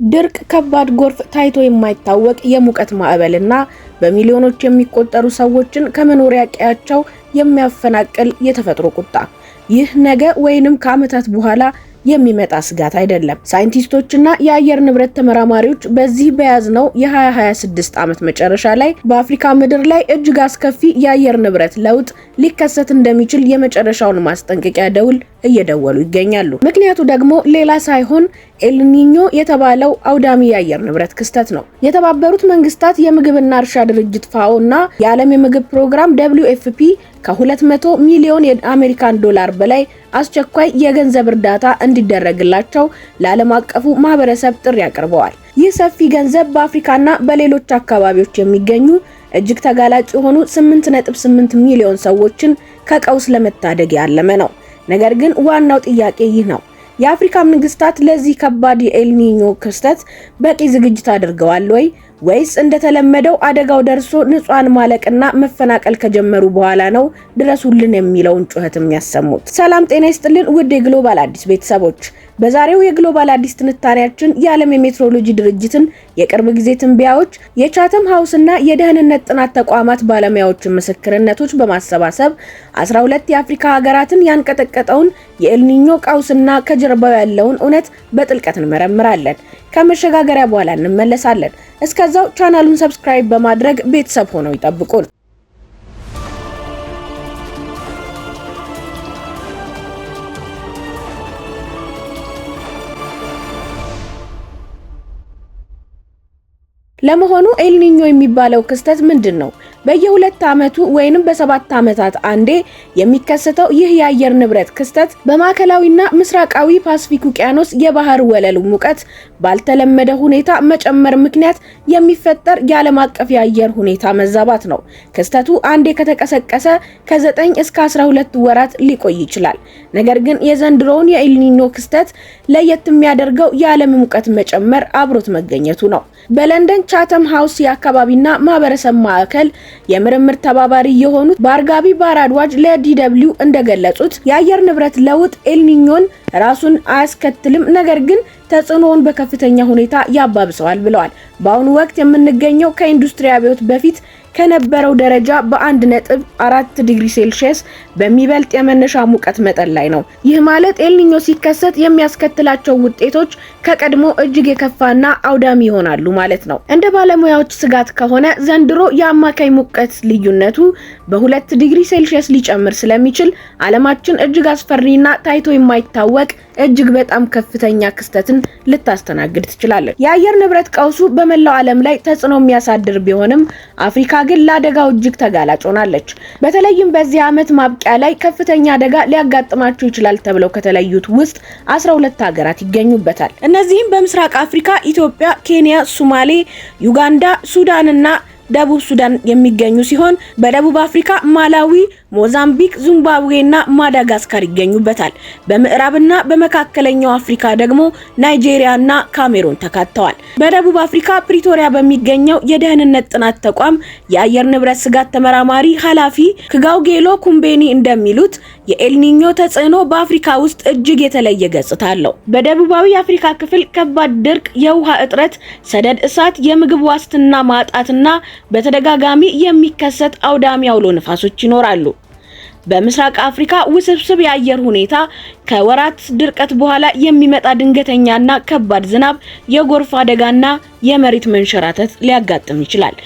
ድርቅ፣ ከባድ ጎርፍ፣ ታይቶ የማይታወቅ የሙቀት ማዕበልና በሚሊዮኖች የሚቆጠሩ ሰዎችን ከመኖሪያ ቀያቸው የሚያፈናቅል የተፈጥሮ ቁጣ። ይህ ነገ ወይንም ከዓመታት በኋላ የሚመጣ ስጋት አይደለም። ሳይንቲስቶችና የአየር ንብረት ተመራማሪዎች በዚህ በያዝነው የ2026 ዓመት መጨረሻ ላይ በአፍሪካ ምድር ላይ እጅግ አስከፊ የአየር ንብረት ለውጥ ሊከሰት እንደሚችል የመጨረሻውን ማስጠንቀቂያ ደውል እየደወሉ ይገኛሉ። ምክንያቱ ደግሞ ሌላ ሳይሆን ኤልኒኞ የተባለው አውዳሚ የአየር ንብረት ክስተት ነው። የተባበሩት መንግስታት የምግብና እርሻ ድርጅት ፋኦ እና የዓለም የምግብ ፕሮግራም WFP ከ200 ሚሊዮን የአሜሪካን ዶላር በላይ አስቸኳይ የገንዘብ እርዳታ እንዲደረግላቸው ለዓለም አቀፉ ማህበረሰብ ጥሪ አቅርበዋል። ይህ ሰፊ ገንዘብ በአፍሪካና በሌሎች አካባቢዎች የሚገኙ እጅግ ተጋላጭ የሆኑ 8.8 ሚሊዮን ሰዎችን ከቀውስ ለመታደግ ያለመ ነው። ነገር ግን ዋናው ጥያቄ ይህ ነው። የአፍሪካ መንግስታት ለዚህ ከባድ የኤልኒኞ ክስተት በቂ ዝግጅት አድርገዋል ወይስ እንደተለመደው አደጋው ደርሶ ንጹሃን ማለቅና መፈናቀል ከጀመሩ በኋላ ነው ድረሱልን የሚለውን ጩኸት የሚያሰሙት? ሰላም ጤና ይስጥልን ውድ የግሎባል አዲስ ቤተሰቦች፣ በዛሬው የግሎባል አዲስ ትንታኔያችን የዓለም የሜትሮሎጂ ድርጅትን የቅርብ ጊዜ ትንበያዎች፣ የቻተም ሃውስና የደህንነት ጥናት ተቋማት ባለሙያዎችን ምስክርነቶች በማሰባሰብ 12 የአፍሪካ ሀገራትን ያንቀጠቀጠውን የኤልኒኞ ቀውስና ከጀርባው ያለውን እውነት በጥልቀት እንመረምራለን። ከመሸጋገሪያ በኋላ እንመለሳለን። እስከዛው ቻናሉን ሰብስክራይብ በማድረግ ቤተሰብ ሆነው ይጠብቁን። ለመሆኑ ኤልኒኞ የሚባለው ክስተት ምንድነው? በየ2 ዓመቱ ወይንም በ7 ዓመታት አንዴ የሚከሰተው ይህ የአየር ንብረት ክስተት በማዕከላዊና ምስራቃዊ ፓሲፊክ ውቅያኖስ የባህር ወለል ሙቀት ባልተለመደ ሁኔታ መጨመር ምክንያት የሚፈጠር የዓለም አቀፍ የአየር ሁኔታ መዛባት ነው። ክስተቱ አንዴ ከተቀሰቀሰ ከ9 እስከ 12 ወራት ሊቆይ ይችላል። ነገር ግን የዘንድሮውን የኤልኒኞ ክስተት ለየት የሚያደርገው የዓለም ሙቀት መጨመር አብሮት መገኘቱ ነው። በለንደን ቻተም ሃውስ የአካባቢና ማህበረሰብ ማዕከል የምርምር ተባባሪ የሆኑት ባርጋቢ ባራድዋጅ ለDW እንደገለጹት የአየር ንብረት ለውጥ ኤልኒኞን ራሱን አያስከትልም፣ ነገር ግን ተጽዕኖውን በከፍተኛ ሁኔታ ያባብሰዋል ብለዋል። በአሁኑ ወቅት የምንገኘው ከኢንዱስትሪ አብዮት በፊት ከነበረው ደረጃ በ1.4 ዲግሪ ሴልሺየስ በሚበልጥ የመነሻ ሙቀት መጠን ላይ ነው። ይህ ማለት ኤልኒኞ ሲከሰት የሚያስከትላቸው ውጤቶች ከቀድሞ እጅግ የከፋና አውዳሚ ይሆናሉ ማለት ነው። እንደ ባለሙያዎች ስጋት ከሆነ ዘንድሮ የአማካይ ሙቀት ልዩነቱ በ2 ዲግሪ ሴልሺየስ ሊጨምር ስለሚችል ዓለማችን እጅግ አስፈሪና ታይቶ የማይታወቅ እጅግ በጣም ከፍተኛ ክስተትን ልታስተናግድ ትችላለች። የአየር ንብረት ቀውሱ በመላው ዓለም ላይ ተጽዕኖ የሚያሳድር ቢሆንም አፍሪካ ግን ለአደጋው እጅግ ተጋላጭ ሆናለች። በተለይም በዚህ ዓመት ማብቂያ ላይ ከፍተኛ አደጋ ሊያጋጥማቸው ይችላል ተብለው ከተለዩት ውስጥ 12 ሀገራት ይገኙበታል። እነዚህም በምስራቅ አፍሪካ ኢትዮጵያ፣ ኬንያ፣ ሶማሌ፣ ዩጋንዳ፣ ሱዳንና ደቡብ ሱዳን የሚገኙ ሲሆን በደቡብ አፍሪካ ማላዊ፣ ሞዛምቢክ፣ ዚምባብዌና ማዳጋስካር ይገኙበታል። በምዕራብና በመካከለኛው አፍሪካ ደግሞ ናይጄሪያና ካሜሩን ተካተዋል። በደቡብ አፍሪካ ፕሪቶሪያ በሚገኘው የደህንነት ጥናት ተቋም የአየር ንብረት ስጋት ተመራማሪ ኃላፊ ክጋውጌሎ ኩምቤኒ እንደሚሉት የኤልኒኞ ተጽዕኖ በአፍሪካ ውስጥ እጅግ የተለየ ገጽታ አለው። በደቡባዊ አፍሪካ ክፍል ከባድ ድርቅ፣ የውሃ እጥረት፣ ሰደድ እሳት፣ የምግብ ዋስትና ማጣትና በተደጋጋሚ የሚከሰት አውዳሚ አውሎ ነፋሶች ይኖራሉ። በምስራቅ አፍሪካ ውስብስብ የአየር ሁኔታ ከወራት ድርቀት በኋላ የሚመጣ ድንገተኛና ከባድ ዝናብ፣ የጎርፍ አደጋና የመሬት መንሸራተት ሊያጋጥም ይችላል።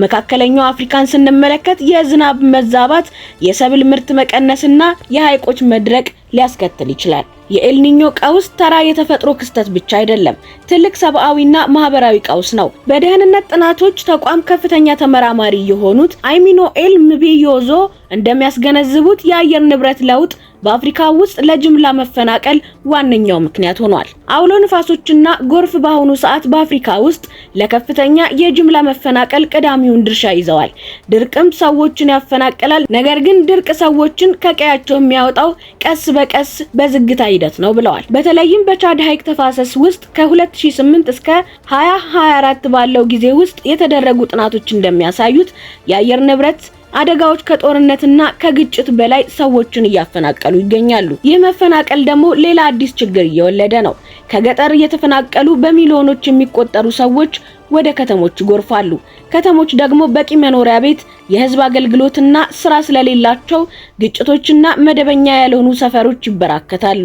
መካከለኛው አፍሪካን ስንመለከት የዝናብ መዛባት፣ የሰብል ምርት መቀነስና የሐይቆች መድረቅ ሊያስከትል ይችላል። የኤልኒኞ ቀውስ ተራ የተፈጥሮ ክስተት ብቻ አይደለም፣ ትልቅ ሰብአዊና ማህበራዊ ቀውስ ነው። በደህንነት ጥናቶች ተቋም ከፍተኛ ተመራማሪ የሆኑት አይሚኖኤል ምቢዮዞ እንደሚያስገነዝቡት የአየር ንብረት ለውጥ በአፍሪካ ውስጥ ለጅምላ መፈናቀል ዋነኛው ምክንያት ሆኗል። አውሎ ንፋሶችና ጎርፍ በአሁኑ ሰዓት በአፍሪካ ውስጥ ለከፍተኛ የጅምላ መፈናቀል ቀዳሚውን ድርሻ ይዘዋል። ድርቅም ሰዎችን ያፈናቅላል። ነገር ግን ድርቅ ሰዎችን ከቀያቸው የሚያወጣው ቀስ በቀስ በዝግታ ሂደት ነው ብለዋል። በተለይም በቻድ ሐይቅ ተፋሰስ ውስጥ ከ2008 እስከ 2024 ባለው ጊዜ ውስጥ የተደረጉ ጥናቶች እንደሚያሳዩት የአየር ንብረት አደጋዎች ከጦርነትና ከግጭት በላይ ሰዎችን እያፈናቀሉ ይገኛሉ። ይህ መፈናቀል ደግሞ ሌላ አዲስ ችግር እየወለደ ነው። ከገጠር እየተፈናቀሉ በሚሊዮኖች የሚቆጠሩ ሰዎች ወደ ከተሞች ይጎርፋሉ። ከተሞች ደግሞ በቂ መኖሪያ ቤት፣ የህዝብ አገልግሎትና ስራ ስለሌላቸው ግጭቶችና መደበኛ ያልሆኑ ሰፈሮች ይበራከታሉ።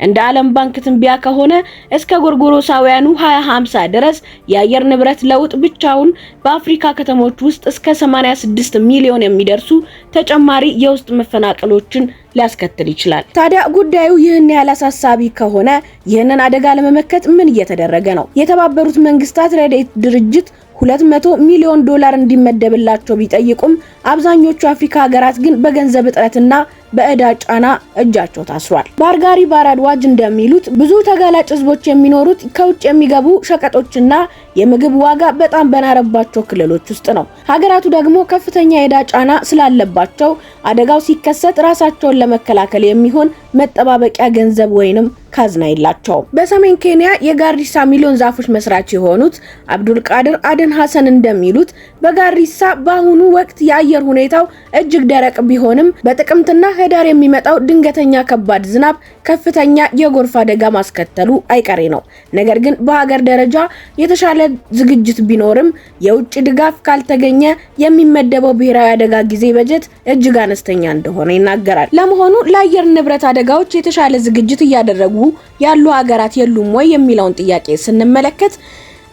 እንደ ዓለም ባንክ ትንበያ ከሆነ እስከ ጎርጎሮሳውያኑ 2050 ድረስ የአየር ንብረት ለውጥ ብቻውን በአፍሪካ ከተሞች ውስጥ እስከ 86 ሚሊዮን የሚደርሱ ተጨማሪ የውስጥ መፈናቀሎችን ሊያስከትል ይችላል። ታዲያ ጉዳዩ ይህን ያህል አሳሳቢ ከሆነ ይህንን አደጋ ለመመከት ምን እየተደረገ ነው? የተባበሩት መንግስታት ረድኤት ድርጅት 200 ሚሊዮን ዶላር እንዲመደብላቸው ቢጠይቁም አብዛኞቹ አፍሪካ ሀገራት ግን በገንዘብ እጥረትና በእዳ ጫና እጃቸው ታስሯል። ባርጋሪ ባራድዋጅ እንደሚሉት ብዙ ተጋላጭ ህዝቦች የሚኖሩት ከውጭ የሚገቡ ሸቀጦችና የምግብ ዋጋ በጣም በናረባቸው ክልሎች ውስጥ ነው። ሀገራቱ ደግሞ ከፍተኛ የእዳ ጫና ስላለባቸው አደጋው ሲከሰት ራሳቸውን ለመከላከል የሚሆን መጠባበቂያ ገንዘብ ወይንም ካዝና የላቸውም። በሰሜን ኬንያ የጋሪሳ ሚሊዮን ዛፎች መስራች የሆኑት አብዱል ቃድር አደን ሐሰን እንደሚሉት በጋሪሳ በአሁኑ ወቅት የአየር ሁኔታው እጅግ ደረቅ ቢሆንም በጥቅምትና ህዳር የሚመጣው ድንገተኛ ከባድ ዝናብ ከፍተኛ የጎርፍ አደጋ ማስከተሉ አይቀሬ ነው። ነገር ግን በሀገር ደረጃ የተሻለ ዝግጅት ቢኖርም የውጭ ድጋፍ ካልተገኘ የሚመደበው ብሔራዊ አደጋ ጊዜ በጀት እጅግ አነስተኛ እንደሆነ ይናገራል። ለመሆኑ ለአየር ንብረት አደጋዎች የተሻለ ዝግጅት እያደረጉ ያሉ ሀገራት የሉም ወይ የሚለውን ጥያቄ ስንመለከት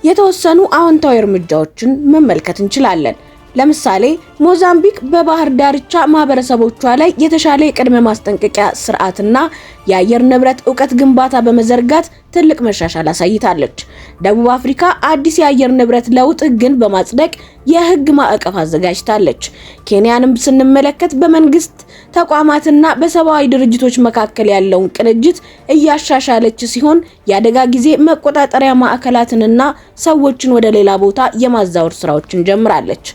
የተወሰኑ አዎንታዊ እርምጃዎችን መመልከት እንችላለን። ለምሳሌ ሞዛምቢክ በባህር ዳርቻ ማህበረሰቦቿ ላይ የተሻለ የቅድመ ማስጠንቀቂያ ስርዓትና የአየር ንብረት ዕውቀት ግንባታ በመዘርጋት ትልቅ መሻሻል አሳይታለች። ደቡብ አፍሪካ አዲስ የአየር ንብረት ለውጥ ህግን በማጽደቅ የህግ ማዕቀፍ አዘጋጅታለች። ኬንያንም ስንመለከት በመንግስት ተቋማትና በሰብአዊ ድርጅቶች መካከል ያለውን ቅንጅት እያሻሻለች ሲሆን የአደጋ ጊዜ መቆጣጠሪያ ማዕከላትንና ሰዎችን ወደ ሌላ ቦታ የማዛወር ስራዎችን ጀምራለች።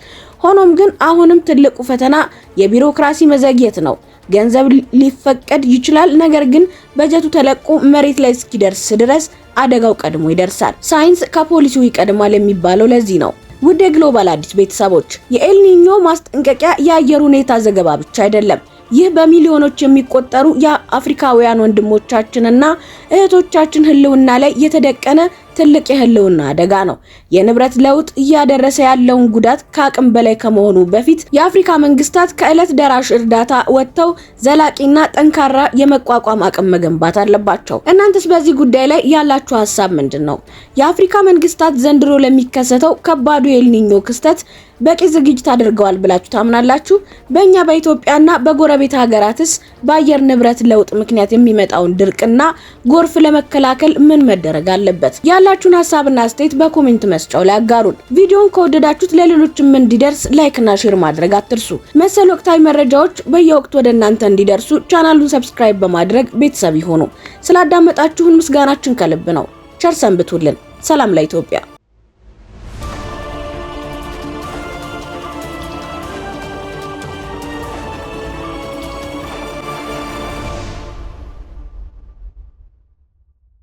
ሆኖም ግን አሁንም ትልቁ ፈተና የቢሮክራሲ መዘግየት ነው። ገንዘብ ሊፈቀድ ይችላል፣ ነገር ግን በጀቱ ተለቆ መሬት ላይ እስኪደርስ ድረስ አደጋው ቀድሞ ይደርሳል። ሳይንስ ከፖሊሲው ይቀድማል የሚባለው ለዚህ ነው። ውድ የግሎባል አዲስ ቤተሰቦች፣ የኤልኒኞ ማስጠንቀቂያ የአየር ሁኔታ ዘገባ ብቻ አይደለም። ይህ በሚሊዮኖች የሚቆጠሩ የአፍሪካውያን ወንድሞቻችንና እህቶቻችን ህልውና ላይ የተደቀነ ትልቅ የህልውና አደጋ ነው። የንብረት ለውጥ እያደረሰ ያለውን ጉዳት ከአቅም በላይ ከመሆኑ በፊት የአፍሪካ መንግስታት ከዕለት ደራሽ እርዳታ ወጥተው ዘላቂና ጠንካራ የመቋቋም አቅም መገንባት አለባቸው። እናንተስ በዚህ ጉዳይ ላይ ያላችሁ ሀሳብ ምንድነው? የአፍሪካ መንግስታት ዘንድሮ ለሚከሰተው ከባዱ የኤልኒኞ ክስተት በቂ ዝግጅት አድርገዋል ብላችሁ ታምናላችሁ? በእኛ በኢትዮጵያና በጎረቤት ሀገራትስ በአየር ንብረት ለውጥ ምክንያት የሚመጣውን ድርቅና ጎርፍ ለመከላከል ምን መደረግ አለበት? ያላችሁን ሀሳብና አስተያየት በኮሜንት መስጫው ላይ አጋሩን። ቪዲዮውን ከወደዳችሁት ለሌሎችም እንዲደርስ ላይክ እና ሼር ማድረግ አትርሱ። መሰል ወቅታዊ መረጃዎች በየወቅቱ ወደ እናንተ እንዲደርሱ ቻናሉን ሰብስክራይብ በማድረግ ቤተሰብ ይሁኑ። ስላዳመጣችሁን ምስጋናችን ከልብ ነው። ቸር ሰንብቱልን። ሰላም ለኢትዮጵያ።